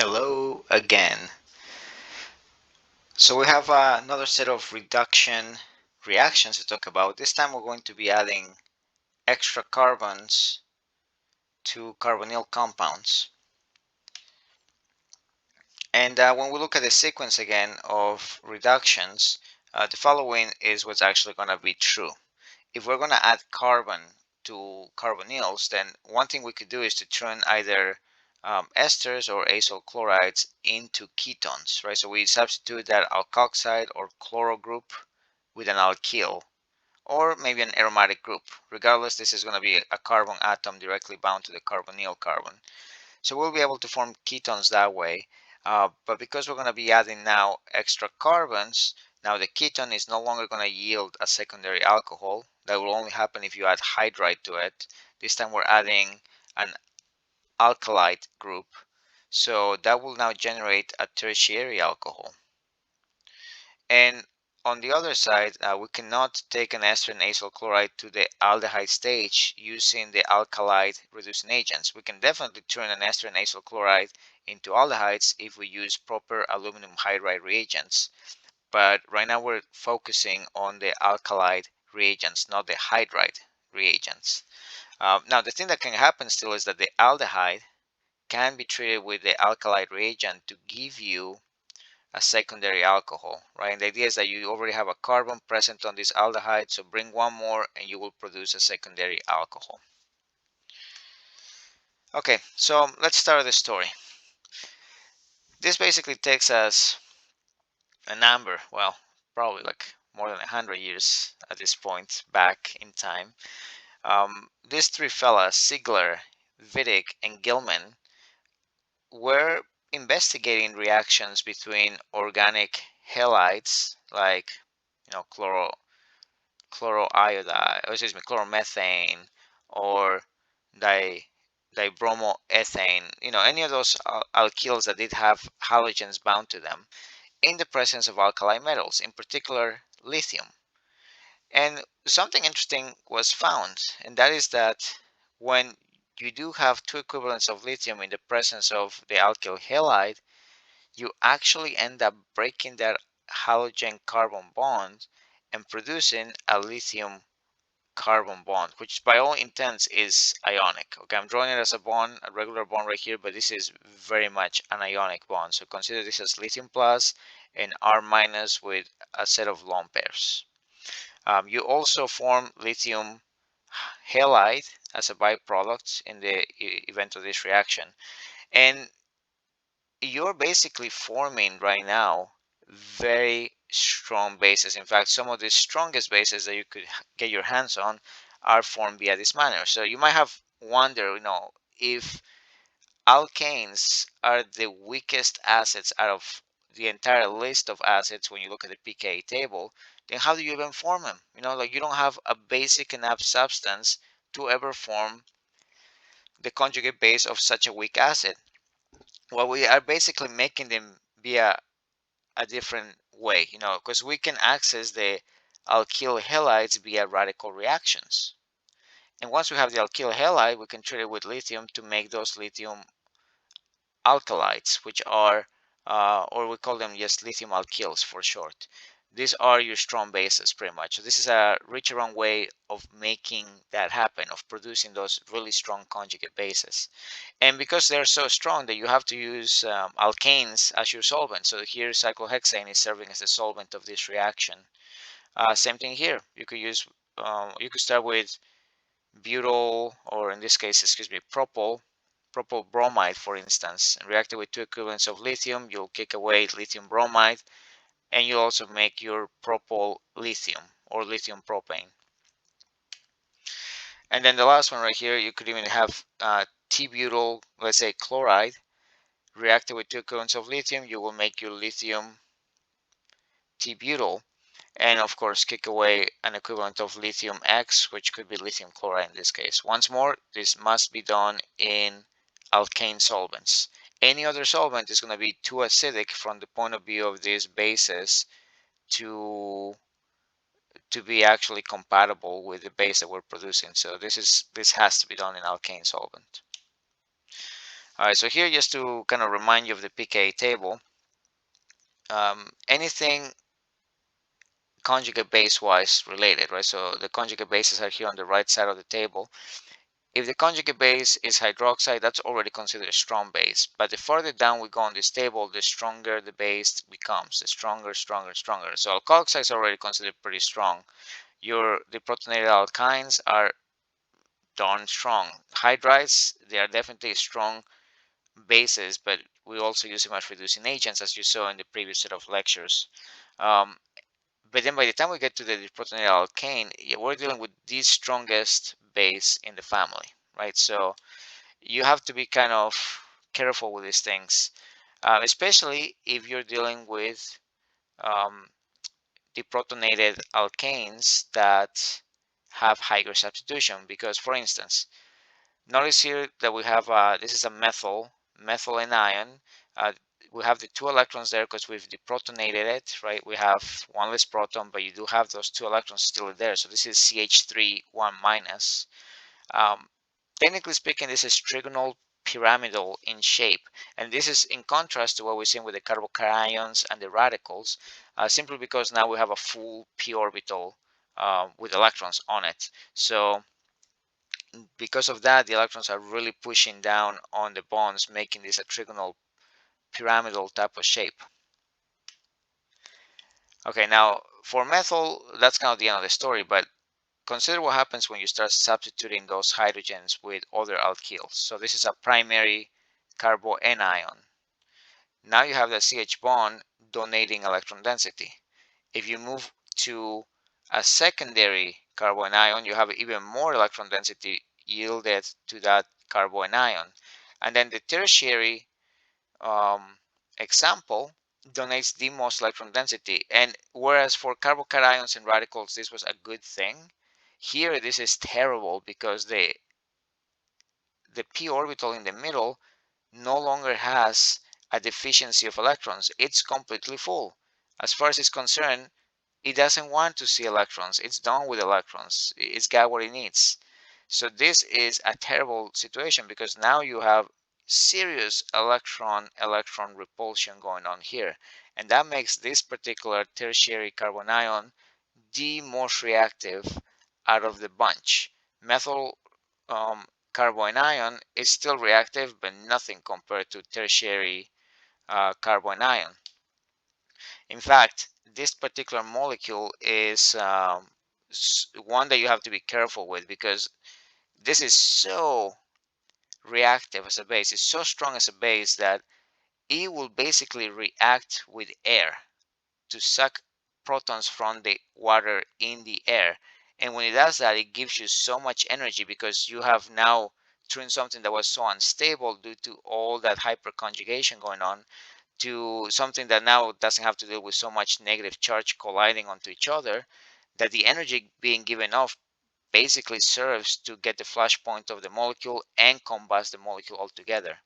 Hello again. So we have another set of reduction reactions to talk about. This time we're going to be adding extra carbons to carbonyl compounds. And when we look at the sequence again of reductions, the following is what's actually going to be true. If we're going to add carbon to carbonyls, then one thing we could do is to turn either esters or acyl chlorides into ketones, right? So we substitute that alkoxide or chloro group with an alkyl or maybe an aromatic group. Regardless, this is going to be a carbon atom directly bound to the carbonyl carbon. So we'll be able to form ketones that way. But because we're going to be adding now extra carbons, now the ketone is no longer going to yield a secondary alcohol. That will only happen if you add hydride to it. This time we're adding an alkylide group. So that will now generate a tertiary alcohol. And on the other side, we cannot take an ester and acyl chloride to the aldehyde stage using the alkylide reducing agents. We can definitely turn an ester and acyl chloride into aldehydes if we use proper aluminum hydride reagents. But right now we're focusing on the alkylide reagents, not the hydride reagents. Now the thing that can happen still is that the aldehyde can be treated with the alkylide reagent to give you a secondary alcohol, right? And the idea is that you already have a carbon present on this aldehyde, so bring one more and you will produce a secondary alcohol. Okay, so let's start the story. This basically takes us a number, well, probably like more than 100 years at this point back in time. These three fellas, Ziegler, Wittig, and Gilman, were investigating reactions between organic halides like chloroiodide, or excuse me, chloromethane or dibromoethane, any of those alkyls that did have halogens bound to them in the presence of alkali metals, in particular lithium. And something interesting was found, and that is that when you do have two equivalents of lithium in the presence of the alkyl halide, you actually end up breaking that halogen carbon bond and producing a lithium carbon bond, which by all intents is ionic. Okay, I'm drawing it as a bond, a regular bond right here, but this is very much an ionic bond. So consider this as lithium plus and R minus with a set of lone pairs. You also form lithium halide as a byproduct in the event of this reaction. And you're basically forming right now very strong bases. In fact, some of the strongest bases that you could get your hands on are formed via this manner. So you might have wondered, if alkanes are the weakest acids out of the entire list of acids when you look at the pKa table, then how do you even form them? Like you don't have a basic enough substance to ever form the conjugate base of such a weak acid. Well, we are basically making them via a different way, because we can access the alkyl halides via radical reactions. And once we have the alkyl halide, we can treat it with lithium to make those lithium alkalides, which are, or we call them just lithium alkyls for short. These are your strong bases pretty much. So this is a rich around way of making that happen, of producing those really strong conjugate bases. And because they're so strong that you have to use alkanes as your solvent. So here cyclohexane is serving as a solvent of this reaction. Same thing here. You could use, you could start with butyl, or in this case, excuse me, propyl bromide, for instance, and react it with two equivalents of lithium. You'll kick away lithium bromide, and you'll also make your propyl lithium or lithium propane. And then the last one right here, you could even have T-butyl, let's say chloride, reacted with two equivalents of lithium. You will make your lithium T-butyl, and of course kick away an equivalent of lithium X, which could be lithium chloride in this case. Once more, this must be done in alkane solvents. Any other solvent is going to be too acidic from the point of view of these bases to be actually compatible with the base that we're producing. So this has to be done in alkane solvent. All right, so here just to kind of remind you of the pK table, anything conjugate base wise related, right? So the conjugate bases are here on the right side of the table. If the conjugate base is hydroxide, that's already considered a strong base. But the further down we go on this table, the stronger the base becomes, the stronger, stronger, stronger. So alkoxide is already considered pretty strong. Your deprotonated alkynes are darn strong. Hydrides, they are definitely strong bases, but we also use them as reducing agents, as you saw in the previous set of lectures. Um, but then by the time we get to the deprotonated alkane, we're dealing with the strongest base in the family, right? So you have to be kind of careful with these things, especially if you're dealing with um, deprotonated alkanes that have higher substitution. Because, for instance, notice here that we have this is a methyl anion. Uh, we have the 2 electrons there because we've deprotonated it, right? We have one less proton, but you do have those 2 electrons still there. So this is CH3 1 minus. Um, Technically speaking, this is trigonal pyramidal in shape, and this is in contrast to what we're seeing with the carbocations and the radicals, simply because now we have a full p orbital with electrons on it. So because of that, the electrons are really pushing down on the bonds, making this a trigonal pyramidal type of shape. Okay, now for methyl, that's kind of the end of the story, but consider what happens when you start substituting those hydrogens with other alkyls. So this is a primary carboanion. Now you have the CH bond donating electron density. If you move to a secondary carbonion, you have even more electron density yielded to that carbonion. And then the tertiary example donates the most electron density. And whereas for carbocations and radicals, this was a good thing, here this is terrible because the p orbital in the middle no longer has a deficiency of electrons. It's completely full. As far as it's concerned, it doesn't want to see electrons. It's done with electrons. It's got what it needs. So this is a terrible situation because now you have serious electron repulsion going on here, and that makes this particular tertiary carbanion the most reactive out of the bunch. Methyl carbanion is still reactive, but nothing compared to tertiary carbanion. In fact, this particular molecule is one that you have to be careful with because this is so reactive as a base. It's so strong as a base that it will basically react with air to suck protons from the water in the air. And when it does that, it gives you so much energy because you have now turned something that was so unstable due to all that hyperconjugation going on to something that now doesn't have to deal with so much negative charge colliding onto each other, that the energy being given off basically serves to get the flash point of the molecule and combust the molecule altogether.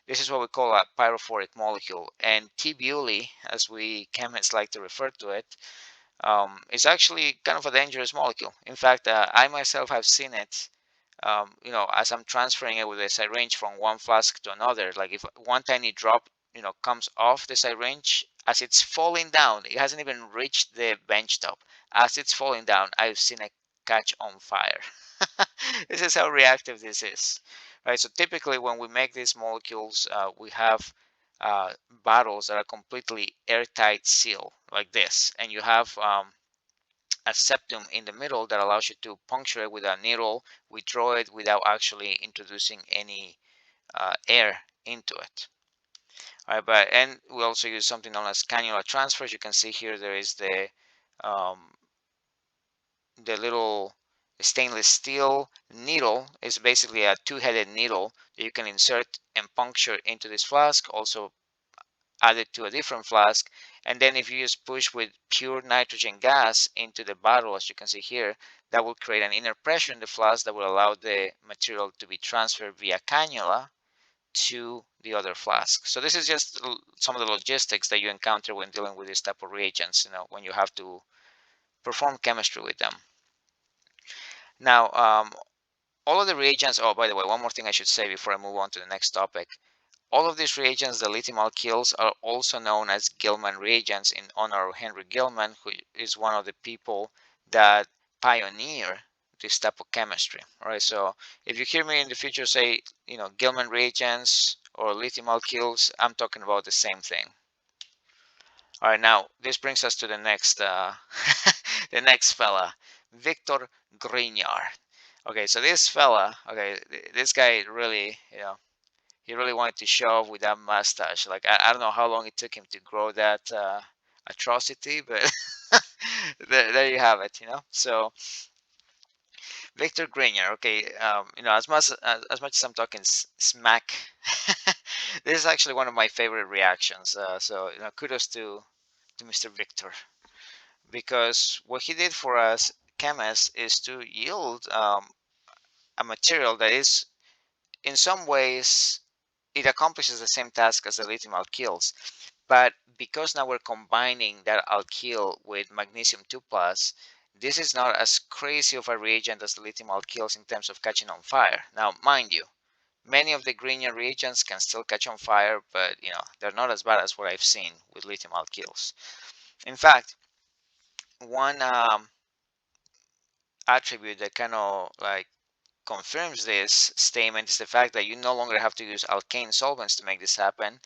This is what we call a pyrophoric molecule, and T-butyl, as we chemists like to refer to it, is actually kind of a dangerous molecule. In fact, I myself have seen it, as I'm transferring it with a syringe from one flask to another. Like if one tiny drop, comes off the syringe as it's falling down, it hasn't even reached the bench top. As it's falling down, I've seen it catch on fire. This is how reactive this is, right? So typically, when we make these molecules, we have bottles that are completely airtight seal like this, and you have a septum in the middle that allows you to puncture it with a needle, withdraw it without actually introducing any air into it. All right, and we also use something known as cannula transfers. You can see here there is the little stainless steel needle. Is basically a two-headed needle that you can insert and puncture into this flask, also add it to a different flask, and then if you just push with pure nitrogen gas into the bottle, as you can see here, that will create an inner pressure in the flask that will allow the material to be transferred via cannula to the other flask. So this is just some of the logistics that you encounter when dealing with this type of reagents, when you have to perform chemistry with them. Now, all of the reagents, oh, by the way, one more thing I should say before I move on to the next topic. All of these reagents, the lithium alkyls, are also known as Gilman reagents in honor of Henry Gilman, who is one of the people that pioneered this type of chemistry. All right, so if you hear me in the future say, Gilman reagents or lithium alkyls, I'm talking about the same thing. All right, now this brings us to the next, the next fella, Victor Grignard. Okay, so this fella, okay, this guy really, he really wanted to show off with that mustache. Like I don't know how long it took him to grow that atrocity, but there you have it. So Victor Grignard. Okay, as much as I'm talking smack, this is actually one of my favorite reactions. So kudos to Mr. Victor, because what he did for us chemists is to yield a material that is in some ways it accomplishes the same task as the lithium alkyls, but because now we're combining that alkyl with magnesium 2 plus, this is not as crazy of a reagent as the lithium alkyls in terms of catching on fire. Now mind you, many of the Grignard reagents can still catch on fire, but they're not as bad as what I've seen with lithium alkyls. In fact, one attribute that kind of like confirms this statement is the fact that you no longer have to use alkane solvents to make this happen.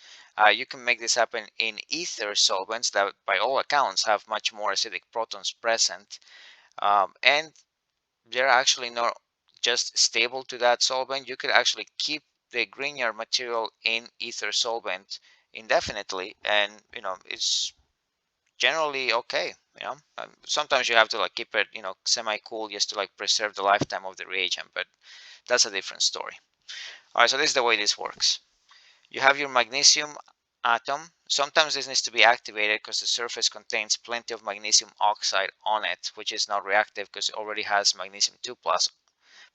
You can make this happen in ether solvents that by all accounts have much more acidic protons present, and they're actually not just stable to that solvent. You could actually keep the Grignard material in ether solvent indefinitely, and it's generally okay. Sometimes you have to like keep it semi-cool just to like preserve the lifetime of the reagent, but that's a different story. All right, so this is the way this works. You have your magnesium atom. Sometimes this needs to be activated because the surface contains plenty of magnesium oxide on it, which is not reactive because it already has magnesium 2 plus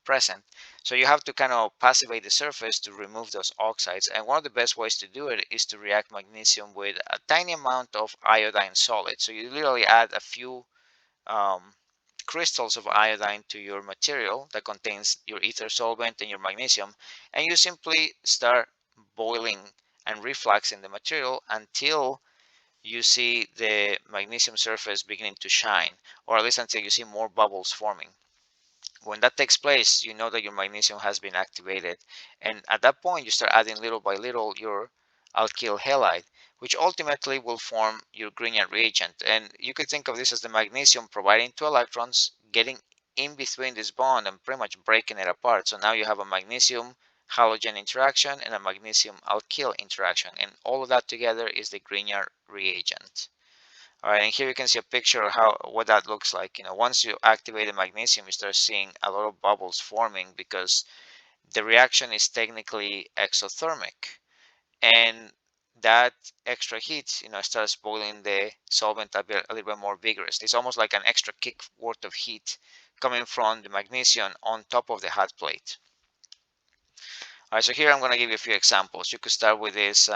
present. So you have to kind of passivate the surface to remove those oxides. And one of the best ways to do it is to react magnesium with a tiny amount of iodine solid. So you literally add a few crystals of iodine to your material that contains your ether solvent and your magnesium, and you simply start boiling and refluxing the material until you see the magnesium surface beginning to shine, or at least until you see more bubbles forming. When that takes place, you know that your magnesium has been activated, and at that point you start adding little by little your alkyl halide, which ultimately will form your Grignard reagent. And you could think of this as the magnesium providing two electrons, getting in between this bond and pretty much breaking it apart. So now you have a magnesium halogen interaction and a magnesium alkyl interaction, and all of that together is the Grignard reagent. All right, and here you can see a picture of what that looks like. Once you activate the magnesium, you start seeing a lot of bubbles forming because the reaction is technically exothermic, and that extra heat, starts boiling the solvent a little bit more vigorous. It's almost like an extra kick worth of heat coming from the magnesium on top of the hot plate. All right, so here I'm going to give you a few examples. You could start with this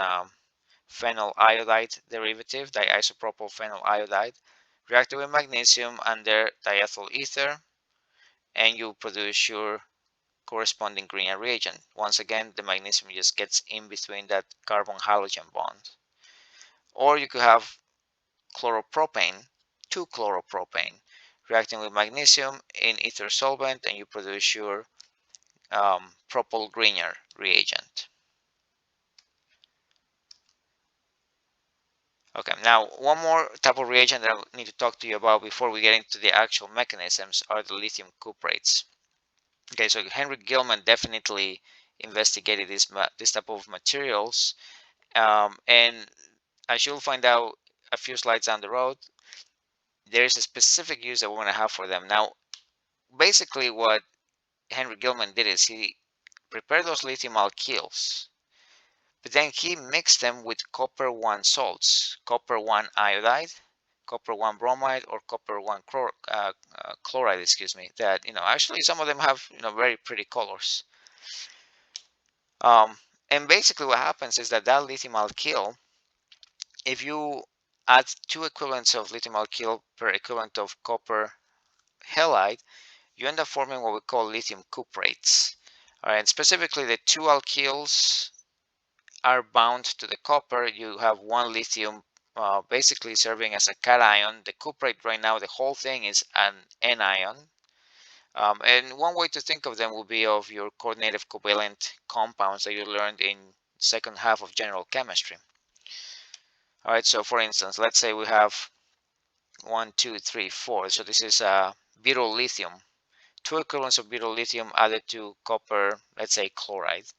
phenyl iodide derivative, diisopropyl phenyl iodide, reacted with magnesium under diethyl ether, and you produce your corresponding Grignard reagent. Once again, the magnesium just gets in between that carbon-halogen bond. Or you could have chloropropane, 2-chloropropane, reacting with magnesium in ether solvent, and you produce your propyl Grignard reagent. Okay, now one more type of reagent that I need to talk to you about before we get into the actual mechanisms are the lithium cuprates. Okay, so Henry Gilman definitely investigated this type of materials, and as you'll find out a few slides down the road, there is a specific use that we're going to have for them. Now, basically what Henry Gilman did is he prepared those lithium alkyls, but then he mixed them with copper 1 salts, copper 1 iodide, copper 1 bromide, or copper 1 chloride, excuse me, that actually some of them have very pretty colors. And basically what happens is that lithium alkyl, if you add 2 equivalents of lithium alkyl per equivalent of copper halide, you end up forming what we call lithium cuprates. All right, and specifically the 2 alkyls are bound to the copper, you have one lithium basically serving as a cation. The cuprate right now, the whole thing is an anion. And one way to think of them will be of your coordinative covalent compounds that you learned in second half of general chemistry. All right, so for instance, let's say we have 1, 2, 3, 4. So this is butyl lithium. Two equivalents of butyl lithium added to copper, let's say chloride.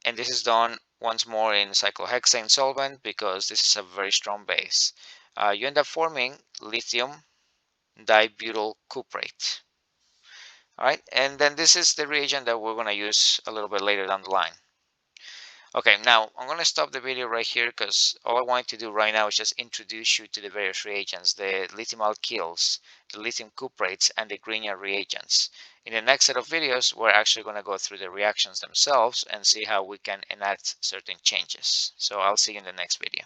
And this is done once more in cyclohexane solvent because this is a very strong base. You end up forming lithium dibutyl cuprate. All right, and then this is the reagent that we're going to use a little bit later down the line. Okay, now I'm going to stop the video right here because all I want to do right now is just introduce you to the various reagents, the lithium alkyls, the lithium cuprates, and the Grignard reagents. In the next set of videos, we're actually going to go through the reactions themselves and see how we can enact certain changes. So I'll see you in the next video.